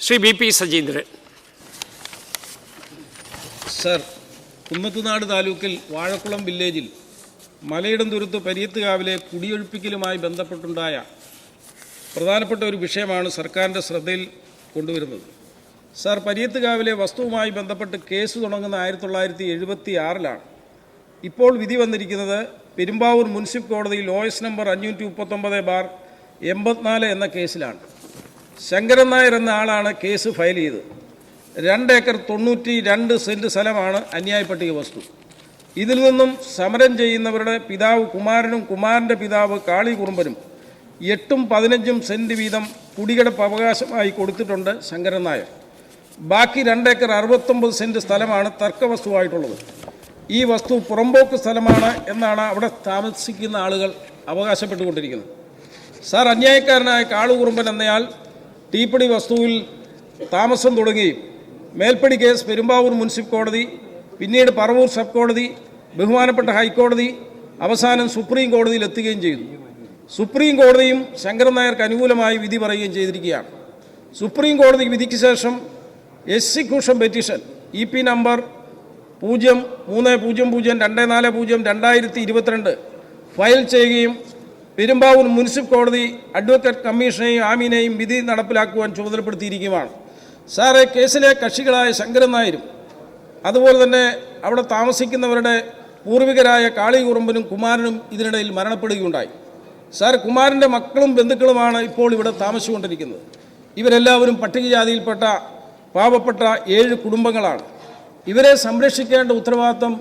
Shri BP Sajeendran. Sir, Kunnathunad താലൂക്കിൽ വാഴക്കുളം വില്ലേജിൽ മലയിടംതുരുത്ത് പരീത്തുകാവിലെ കുടിയൊഴിപ്പിക്കലുമായി ബന്ധപ്പെട്ടുണ്ടായ പ്രധാനപ്പെട്ട ഒരു വിഷയമാണ് സർക്കാരിൻ്റെ ശ്രദ്ധയിൽ കൊണ്ടുവരുന്നത്. സർ, പരീത്തുകാവിലെ വസ്തുവുമായി ബന്ധപ്പെട്ട് കേസ് തുടങ്ങുന്ന 1976-ലാണ്. ഇപ്പോൾ വിധി വന്നിരിക്കുന്നത് പെരുമ്പാവൂർ മുനിസിപ്പൽ കോടതിയിൽ OS നമ്പർ 539/84 എന്ന കേസിലാണ്. ശങ്കരൻ നായർ എന്ന ആളാണ് കേസ് ഫയൽ ചെയ്തത്. 2 ഏക്കർ 92 സെൻറ്റ് സ്ഥലമാണ് അന്യായ പട്ടിക വസ്തു. ഇതിൽ നിന്നും സമരം ചെയ്യുന്നവരുടെ പിതാവ് കുമാരനും കുമാരൻ്റെ പിതാവ് കാളി കുറുമ്പനും 8ഉം 15ഉം സെൻറ്റ് വീതം കുടികിടപ്പ് അവകാശമായി കൊടുത്തിട്ടുണ്ട് ശങ്കരൻ നായർ. ബാക്കി 2 ഏക്കർ 69 സെൻറ്റ് സ്ഥലമാണ് തർക്കവസ്തുവായിട്ടുള്ളത്. ഈ വസ്തു പുറമ്പോക്ക് സ്ഥലമാണ് എന്നാണ് അവിടെ താമസിക്കുന്ന ആളുകൾ അവകാശപ്പെട്ടുകൊണ്ടിരിക്കുന്നത്. സാർ, അന്യായക്കാരനായ കാളുകുറുമ്പൻ എന്നയാൾ തീപ്പടി വസ്തുവിൽ താമസം തുടങ്ങുകയും മേൽപ്പടി കേസ് പെരുമ്പാവൂർ മുനിസിപ്പൽ കോടതി, പിന്നീട് പറവൂർ സബ് കോടതി, ബഹുമാനപ്പെട്ട ഹൈക്കോടതി, അവസാനം സുപ്രീം കോടതിയിൽ എത്തുകയും ചെയ്തു. സുപ്രീം കോടതിയും ശങ്കരൻ നായർക്ക് അനുകൂലമായി വിധി പറയുകയും ചെയ്തിരിക്കുകയാണ്. സുപ്രീം കോടതി വിധിക്ക് ശേഷം execution petition EP number 0300240240/2022 file ചെയ്യുകയും പെരുമ്പാവൂർ മുനിസിപ്പൽ കോടതി അഡ്വക്കേറ്റ് കമ്മീഷനെയും ആമീനെയും വിധി നടപ്പിലാക്കുവാൻ ചുമതലപ്പെടുത്തിയിരിക്കുകയാണ്. സാറേ, കേസിലെ കക്ഷികളായ ശങ്കരൻ നായരും അതുപോലെ തന്നെ അവിടെ താമസിക്കുന്നവരുടെ പൂർവികരായ കാളി കുറുമ്പനും കുമാരനും ഇതിനിടയിൽ മരണപ്പെടുകയുണ്ടായി. സാർ, കുമാരൻ്റെ മക്കളും ബന്ധുക്കളുമാണ് ഇപ്പോൾ ഇവിടെ താമസിച്ചുകൊണ്ടിരിക്കുന്നത്. ഇവരെല്ലാവരും പട്ടികജാതിയിൽപ്പെട്ട പാവപ്പെട്ട 7 കുടുംബങ്ങളാണ്. ഇവരെ സംരക്ഷിക്കേണ്ട ഉത്തരവാദിത്വം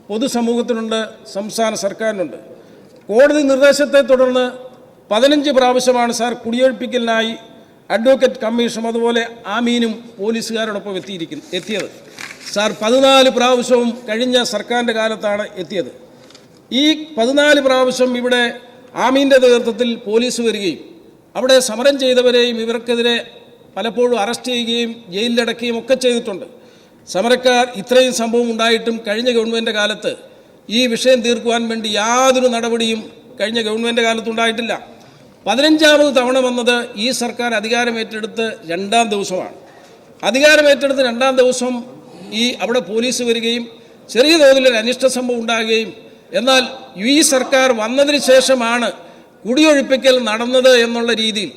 പൊതുസമൂഹത്തിനുണ്ട്, സംസ്ഥാന സർക്കാരിനുണ്ട്. കോടതി നിർദ്ദേശത്തെ തുടർന്ന് 15 പ്രാവശ്യമാണ് സാർ കുടിയൊഴിപ്പിക്കലിനായി അഡ്വക്കേറ്റ് കമ്മീഷനും അതുപോലെ ആമീനും പോലീസുകാരോടൊപ്പം എത്തിയത്. സാർ, 14 പ്രാവശ്യവും കഴിഞ്ഞ സർക്കാരിൻ്റെ കാലത്താണ് എത്തിയത്. ഈ 14 പ്രാവശ്യം ഇവിടെ ആമീൻ്റെ നേതൃത്വത്തിൽ പോലീസ് വരികയും അവിടെ സമരം ചെയ്തവരെയും ഇവർക്കെതിരെ പലപ്പോഴും അറസ്റ്റ് ചെയ്യുകയും ജയിലിലടക്കുകയും ഒക്കെ ചെയ്തിട്ടുണ്ട്. സമരക്കാർ ഇത്രയും സംഭവം ഉണ്ടായിട്ടും കഴിഞ്ഞ ഗവൺമെൻറ് കാലത്ത് ഈ വിഷയം തീർക്കുവാൻ വേണ്ടി യാതൊരു നടപടിയും കഴിഞ്ഞ ഗവൺമെൻറ് കാലത്തുണ്ടായിട്ടില്ല. 15ാമത് തവണ വന്നത് ഈ സർക്കാർ അധികാരമേറ്റെടുത്ത് 2ാം ദിവസമാണ്. അധികാരമേറ്റെടുത്ത് 2ാം ദിവസം അവിടെ പോലീസ് വരികയും ചെറിയ തോതിലൊരു അനിഷ്ട സംഭവം ഉണ്ടാകുകയും, എന്നാൽ ഈ സർക്കാർ വന്നതിന് ശേഷമാണ് കുടിയൊഴിപ്പിക്കൽ നടന്നത് എന്നുള്ള രീതിയിൽ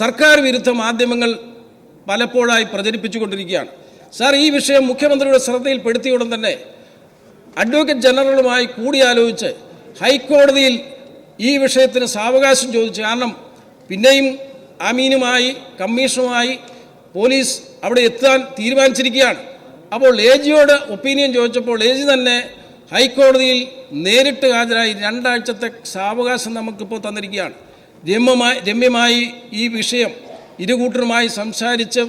സർക്കാർ വിരുദ്ധ മാധ്യമങ്ങൾ പലപ്പോഴായി പ്രചരിപ്പിച്ചുകൊണ്ടിരിക്കുകയാണ്. സാർ, ഈ വിഷയം മുഖ്യമന്ത്രിയുടെ ശ്രദ്ധയിൽപ്പെടുത്തിയ ഉടൻ തന്നെ അഡ്വക്കേറ്റ് ജനറലുമായി കൂടിയാലോചിച്ച് ഹൈക്കോടതിയിൽ ഈ വിഷയത്തിന് സാവകാശം ചോദിച്ചു. കാരണം പിന്നെയും ആമീനുമായി കമ്മീഷനുമായി പോലീസ് അവിടെ എത്താൻ തീരുമാനിച്ചിരിക്കുകയാണ്. അപ്പോൾ AGയോട് ഒപ്പീനിയൻ ചോദിച്ചപ്പോൾ AG തന്നെ ഹൈക്കോടതിയിൽ നേരിട്ട് ഹാജരായി 2 ആഴ്ചത്തെ സാവകാശം നമുക്കിപ്പോൾ തന്നിരിക്കുകയാണ്. രമ്യമായി ഈ വിഷയം ഇരുകൂട്ടരുമായി സംസാരിച്ച്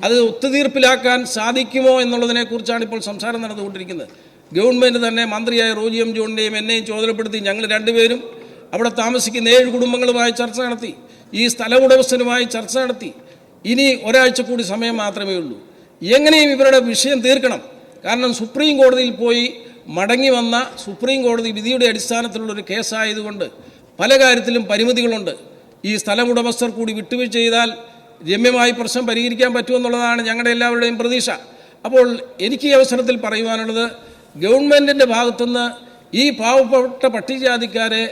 അത് ഒത്തുതീർപ്പിലാക്കാൻ സാധിക്കുമോ എന്നുള്ളതിനെക്കുറിച്ചാണ് ഇപ്പോൾ സംസാരം നടന്നുകൊണ്ടിരിക്കുന്നത്. ഗവൺമെൻറ് തന്നെ മന്ത്രിയായ റോജി M. ജോണിനെയും എന്നെയും ചുമതലപ്പെടുത്തി ഞങ്ങൾ 2 പേരും അവിടെ താമസിക്കുന്ന 7 കുടുംബങ്ങളുമായി ചർച്ച നടത്തി. ഈ സ്ഥല ഉടമസ്ഥനുമായി ചർച്ച നടത്തി. ഇനി ഒരാഴ്ച കൂടി സമയം മാത്രമേ ഉള്ളൂ. എങ്ങനെയും ഇവരുടെ വിഷയം തീർക്കണം. കാരണം സുപ്രീം കോടതിയിൽ പോയി മടങ്ങി വന്ന സുപ്രീം കോടതി വിധിയുടെ അടിസ്ഥാനത്തിലുള്ളൊരു കേസായതുകൊണ്ട് പല കാര്യത്തിലും പരിമിതികളുണ്ട്. ഈ സ്ഥല ഉടമസ്ഥർ കൂടി വിട്ടുവീഴ്ച ചെയ്താൽ രമ്യമായി പ്രശ്നം പരിഹരിക്കാൻ പറ്റുമെന്നുള്ളതാണ് ഞങ്ങളുടെ എല്ലാവരുടെയും പ്രതീക്ഷ. അപ്പോൾ എനിക്ക് ഈ അവസരത്തിൽ പറയുവാനുള്ളത്, ഗവൺമെൻറ്റിൻ്റെ ഭാഗത്തുനിന്ന് ഈ പാവപ്പെട്ട പട്ടികജാതിക്കാരെ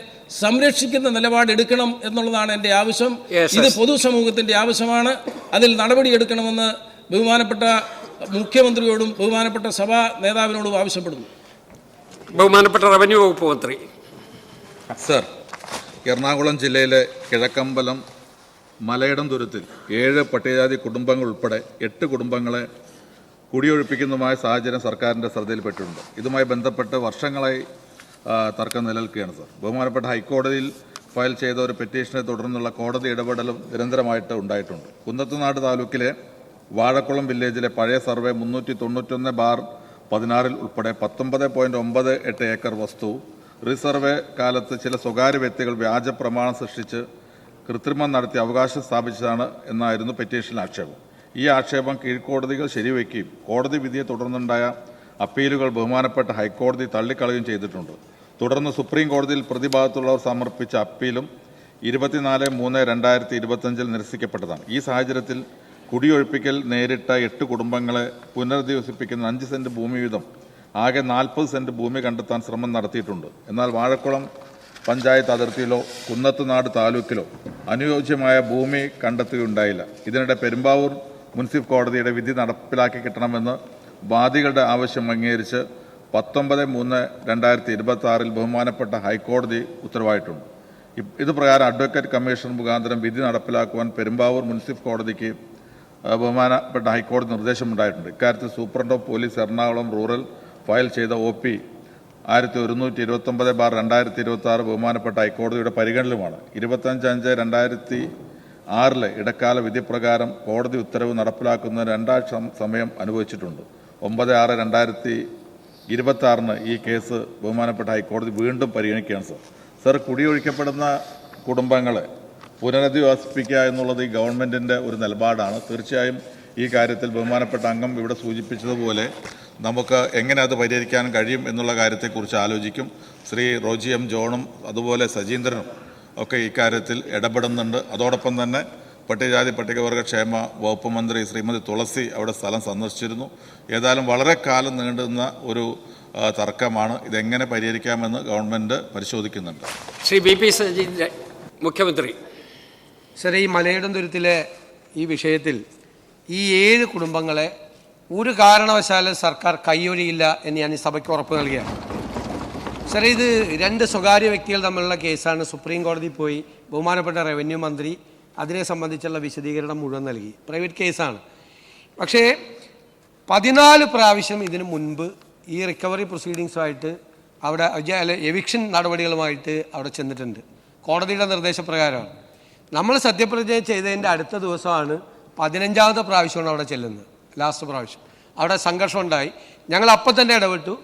സംരക്ഷിക്കുന്ന നിലപാടെടുക്കണം എന്നുള്ളതാണ് എൻ്റെ ആവശ്യം. ഇത് പൊതുസമൂഹത്തിൻ്റെ ആവശ്യമാണ്. അതിൽ നടപടിയെടുക്കണമെന്ന് ബഹുമാനപ്പെട്ട മുഖ്യമന്ത്രിയോടും ബഹുമാനപ്പെട്ട സഭാ നേതാവിനോടും ആവശ്യപ്പെടുന്നു. ബഹുമാനപ്പെട്ട റവന്യൂ വകുപ്പ് മന്ത്രി. സർ, എറണാകുളം ജില്ലയിലെ കിഴക്കമ്പലം മലയിടംതുരുത്തിൽ 7 പട്ടികജാതി കുടുംബങ്ങൾ ഉൾപ്പെടെ 8 കുടുംബങ്ങളെ കുടിയൊഴിപ്പിക്കുന്നതുമായ സാഹചര്യം സർക്കാരിൻ്റെ ശ്രദ്ധയിൽപ്പെട്ടിട്ടുണ്ട്. ഇതുമായി ബന്ധപ്പെട്ട് വർഷങ്ങളായി തർക്കം നിലനിൽക്കുകയാണ്. സർ, ബഹുമാനപ്പെട്ട ഹൈക്കോടതിയിൽ ഫയൽ ചെയ്ത ഒരു പെറ്റീഷനെ തുടർന്നുള്ള കോടതി ഇടപെടലും നിരന്തരമായിട്ട് ഉണ്ടായിട്ടുണ്ട്. കുന്നത്തുനാട് താലൂക്കിലെ വാഴക്കുളം വില്ലേജിലെ പഴയ സർവേ 391/16 ഉൾപ്പെടെ 19.98 ഏക്കർ വസ്തു റീസർവേ കാലത്ത് ചില സ്വകാര്യ വ്യക്തികൾ വ്യാജ പ്രമാണം സൃഷ്ടിച്ച് കൃത്രിമം നടത്തി അവകാശം സ്ഥാപിച്ചതാണ് എന്നായിരുന്നു പെറ്റീഷനിൽ ആക്ഷേപം. ഈ ആക്ഷേപം കീഴ്ക്കോടതികൾ ശരിവയ്ക്കുകയും കോടതി വിധിയെ തുടർന്നുണ്ടായ അപ്പീലുകൾ ബഹുമാനപ്പെട്ട ഹൈക്കോടതി തള്ളിക്കളയുകയും ചെയ്തിട്ടുണ്ട്. തുടർന്ന് സുപ്രീം കോടതിയിൽ പ്രതിഭാഗത്തുള്ളവർ സമർപ്പിച്ച അപ്പീലും 24/3/2025 നിരസിക്കപ്പെട്ടതാണ്. ഈ സാഹചര്യത്തിൽ കുടിയൊഴിപ്പിക്കൽ നേരിട്ട 8 കുടുംബങ്ങളെ പുനരധിവസിപ്പിക്കുന്ന 5 സെന്റ് ഭൂമി വീതം ആകെ 40 സെന്റ് ഭൂമി കണ്ടെത്താൻ ശ്രമം നടത്തിയിട്ടുണ്ട്. എന്നാൽ വാഴക്കുളം പഞ്ചായത്ത് അതിർത്തിയിലോ കുന്നത്തുനാട് താലൂക്കിലോ അനുയോജ്യമായ ഭൂമി കണ്ടെത്തുകയുണ്ടായില്ല. ഇതിനിടെ പെരുമ്പാവൂർ മുനിസിപ്പൽ കോടതിയുടെ വിധി നടപ്പിലാക്കി കിട്ടണമെന്ന് വാദികളുടെ ആവശ്യം അംഗീകരിച്ച് 19/3/2026 ബഹുമാനപ്പെട്ട ഹൈക്കോടതി ഉത്തരവായിട്ടുണ്ട്. ഇത് പ്രകാരം അഡ്വക്കേറ്റ് കമ്മീഷൻ മുഖാന്തരം വിധി നടപ്പിലാക്കുവാൻ പെരുമ്പാവൂർ മുനിസിപ്പൽ കോടതിക്ക് ബഹുമാനപ്പെട്ട ഹൈക്കോടതി നിർദ്ദേശമുണ്ടായിട്ടുണ്ട്. ഇക്കാര്യത്തിൽ superintendent of police Ernakulam rural file ചെയ്ത OP 1129/2026 ബഹുമാനപ്പെട്ട ഹൈക്കോടതിയുടെ പരിഗണനയിലുമാണ്. 25/5/2006 ഇടക്കാല വിധിപ്രകാരം കോടതി ഉത്തരവ് നടപ്പിലാക്കുന്നതിന് 2 ആഴ്ച സമയം അനുവദിച്ചിട്ടുണ്ട്. 9/6/2026 ഈ കേസ് ബഹുമാനപ്പെട്ട ഹൈക്കോടതി വീണ്ടും പരിഗണിക്കുകയാണ്. സർ, കുടിയൊഴിക്കപ്പെടുന്ന കുടുംബങ്ങളെ പുനരധിവസിപ്പിക്കുക എന്നുള്ളത് ഈ ഗവൺമെൻറ്റിൻ്റെ ഒരു നിലപാടാണ്. തീർച്ചയായും ഈ കാര്യത്തിൽ ബഹുമാനപ്പെട്ട അംഗം ഇവിടെ സൂചിപ്പിച്ചതുപോലെ നമുക്ക് എങ്ങനെ അത് പരിഹരിക്കാൻ കഴിയും എന്നുള്ള കാര്യത്തെക്കുറിച്ച് ആലോചിക്കും. ശ്രീ റോജി എം ജോണും അതുപോലെ സജീന്ദ്രനും ഒക്കെ ഇക്കാര്യത്തിൽ ഇടപെടുന്നുണ്ട്. അതോടൊപ്പം തന്നെ പട്ടികജാതി പട്ടികവർഗ ക്ഷേമ വകുപ്പ് മന്ത്രി ശ്രീമതി തുളസി അവിടെ സ്ഥലം സന്ദർശിച്ചിരുന്നു. ഏതായാലും വളരെ കാലം നീണ്ടുന്ന ഒരു തർക്കമാണ്. ഇതെങ്ങനെ പരിഹരിക്കാമെന്ന് ഗവൺമെൻറ് പരിശോധിക്കുന്നുണ്ട്. ശ്രീ BP സജീന്ദ്രൻ, മുഖ്യമന്ത്രി. സർ, ഈ മലയിടം തുരുത്തിലെ ഈ വിഷയത്തിൽ ഈ 7 കുടുംബങ്ങളെ ഒരു കാരണവശാലും സർക്കാർ കൈയൊഴിയില്ല എന്ന് ഞാൻ ഈ സഭയ്ക്ക് ഉറപ്പ് നൽകുകയാണ്. സർ, ഇത് 2 സ്വകാര്യ വ്യക്തികൾ തമ്മിലുള്ള കേസാണ്. സുപ്രീം കോടതി പോയി ബഹുമാനപ്പെട്ട റവന്യൂ മന്ത്രി അതിനെ സംബന്ധിച്ചുള്ള വിശദീകരണം മുഴുവൻ നൽകി. പ്രൈവറ്റ് കേസാണ്. പക്ഷേ 14 പ്രാവശ്യം ഇതിനു മുൻപ് ഈ റിക്കവറി പ്രൊസീഡിങ്സുമായിട്ട് അവിടെ എവിക്ഷൻ നടപടികളുമായിട്ട് അവിടെ ചെന്നിട്ടുണ്ട്. കോടതിയുടെ നിർദ്ദേശപ്രകാരമാണ്. നമ്മൾ സത്യപ്രതിജ്ഞ ചെയ്തതിൻ്റെ അടുത്ത ദിവസമാണ് 15ാമത്തെ പ്രാവശ്യമാണ് അവിടെ ചെല്ലുന്നത്. ലാസ്റ്റ് പ്രാവശ്യം അവിടെ സംഘർഷം ഉണ്ടായി. ഞങ്ങൾ അപ്പം തന്നെ ഇടപെട്ടു.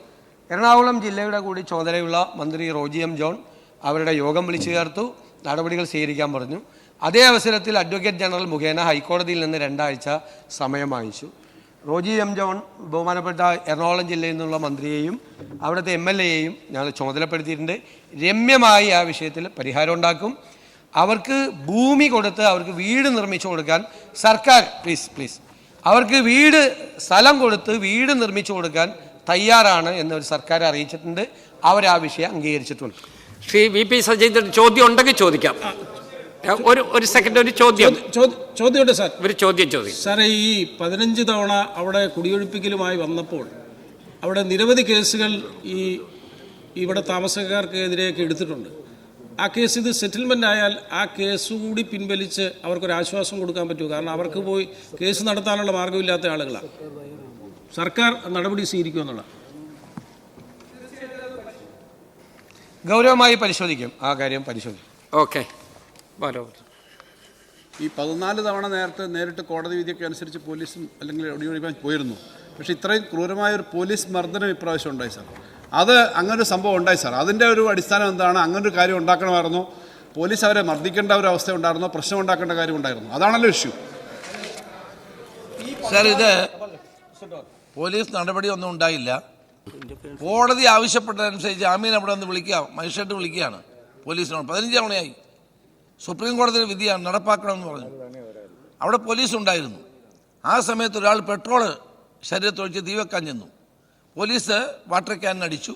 എറണാകുളം ജില്ലയുടെ കൂടി ചുമതലയുള്ള മന്ത്രി റോജി എം ജോൺ അവരുടെ യോഗം വിളിച്ചു ചേർത്തു, നടപടികൾ സ്വീകരിക്കാൻ പറഞ്ഞു. അതേ അവസരത്തിൽ അഡ്വക്കേറ്റ് ജനറൽ മുഖേന ഹൈക്കോടതിയിൽ നിന്ന് 2 ആഴ്ച സമയം വാങ്ങിച്ചു. റോജി എം ജോൺ ബഹുമാനപ്പെട്ട എറണാകുളം ജില്ലയിൽ നിന്നുള്ള മന്ത്രിയെയും അവിടുത്തെ MLAയെയും ഞങ്ങൾ ചുമതലപ്പെടുത്തിയിട്ടുണ്ട്. രമ്യമായി ആ വിഷയത്തിൽ പരിഹാരം ഉണ്ടാക്കും. അവർക്ക് ഭൂമി കൊടുത്ത് അവർക്ക് വീട് നിർമ്മിച്ചു കൊടുക്കാൻ സർക്കാർ പ്ലീസ് അവർക്ക് സ്ഥലം കൊടുത്ത് വീട് നിർമ്മിച്ചു കൊടുക്കാൻ തയ്യാറാണ് എന്നൊരു സർക്കാർ അറിയിച്ചിട്ടുണ്ട്. അവർ ആ വിഷയം അംഗീകരിച്ചിട്ടുണ്ട്. ശ്രീ BP സജീന്ദ്രൻ, ചോദ്യം ഉണ്ടെങ്കിൽ ചോദിക്കാം. ഒരു സെക്കൻഡ്, ഒരു ചോദ്യമുണ്ട് സാർ. ഒരു ചോദ്യം ചോദിക്കും സാറേ, ഈ 15 തവണ അവിടെ കുടിയൊഴിപ്പിക്കലുമായി വന്നപ്പോൾ അവിടെ നിരവധി കേസുകൾ ഇവിടെ താമസക്കാർക്കെതിരെയൊക്കെ എടുത്തിട്ടുണ്ട്. ആ കേസ് ഇത് സെറ്റിൽമെൻ്റ് ആയാൽ ആ കേസ് കൂടി പിൻവലിച്ച് അവർക്കൊരു ആശ്വാസം കൊടുക്കാൻ പറ്റുമോ? കാരണം അവർക്ക് പോയി കേസ് നടത്താനുള്ള മാർഗമില്ലാത്ത ആളുകളാണ്. സർക്കാർ നടപടി സ്വീകരിക്കുമെന്നുള്ള ഗൗരവമായി പരിശോധിക്കും. ആ കാര്യം പരിശോധിക്കും. ഓക്കെ. ഈ 14 തവണ നേരിട്ട് കോടതി വിധിയൊക്കെ അനുസരിച്ച് പോലീസും അല്ലെങ്കിൽ ഒടിയൊഴിക്കാൻ പോയിരുന്നു. പക്ഷേ ഇത്രയും ക്രൂരമായ ഒരു പോലീസ് മർദ്ദനം ഇപ്രാവശ്യം ഉണ്ടായി സാർ. അത് അങ്ങനൊരു സംഭവം ഉണ്ടായി സാർ. അതിൻ്റെ ഒരു അടിസ്ഥാനം എന്താണ്? അങ്ങനൊരു കാര്യം ഉണ്ടാക്കണമായിരുന്നോ? പോലീസ് അവരെ മർദ്ദിക്കേണ്ട ഒരു അവസ്ഥ ഉണ്ടായിരുന്നോ? പ്രശ്നം ഉണ്ടാക്കേണ്ട കാര്യം ഉണ്ടായിരുന്നു? അതാണല്ലോ ഇഷ്യൂ. സാർ, ഇത് പോലീസ് നടപടിയൊന്നും ഉണ്ടായില്ല. കോടതി ആവശ്യപ്പെട്ടതനുസരിച്ച് ജാമ്യം അവിടെ നിന്ന് മജിസ്ട്രേറ്റ് വിളിക്കുകയാണ് പോലീസിനോട്. 15 തവണയായി സുപ്രീം കോടതിയുടെ വിധിയാണ് നടപ്പാക്കണമെന്ന് പറഞ്ഞു. അവിടെ പോലീസ് ഉണ്ടായിരുന്നു. ആ സമയത്ത് ഒരാൾ പെട്രോള് ശരീരത്തൊഴിച്ച് തീ വെക്കാൻ ചെന്നു. പോലീസ് വാട്ടർ ക്യാൻ അടിച്ചു.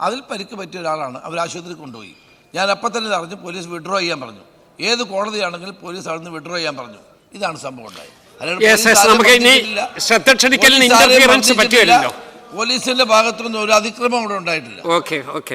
അതിൽ പരിക്ക് പറ്റിയ ഒരാളാണ്. അവർ ആശുപത്രിയിൽ കൊണ്ടുപോയി. ഞാൻ അപ്പം തന്നെ അറിഞ്ഞു. പോലീസ് വിഡ്രോ ചെയ്യാൻ പറഞ്ഞു. ഏത് കോടതിയാണെങ്കിലും പോലീസ് അവിടെ നിന്ന് വിഡ്രോ ചെയ്യാൻ പറഞ്ഞു. ഇതാണ് സംഭവം ഉണ്ടായത്. പോലീസിന്റെ ഭാഗത്തുനിന്ന് ഒരു അതിക്രമം അവിടെ ഉണ്ടായിട്ടില്ല. ഓക്കെ.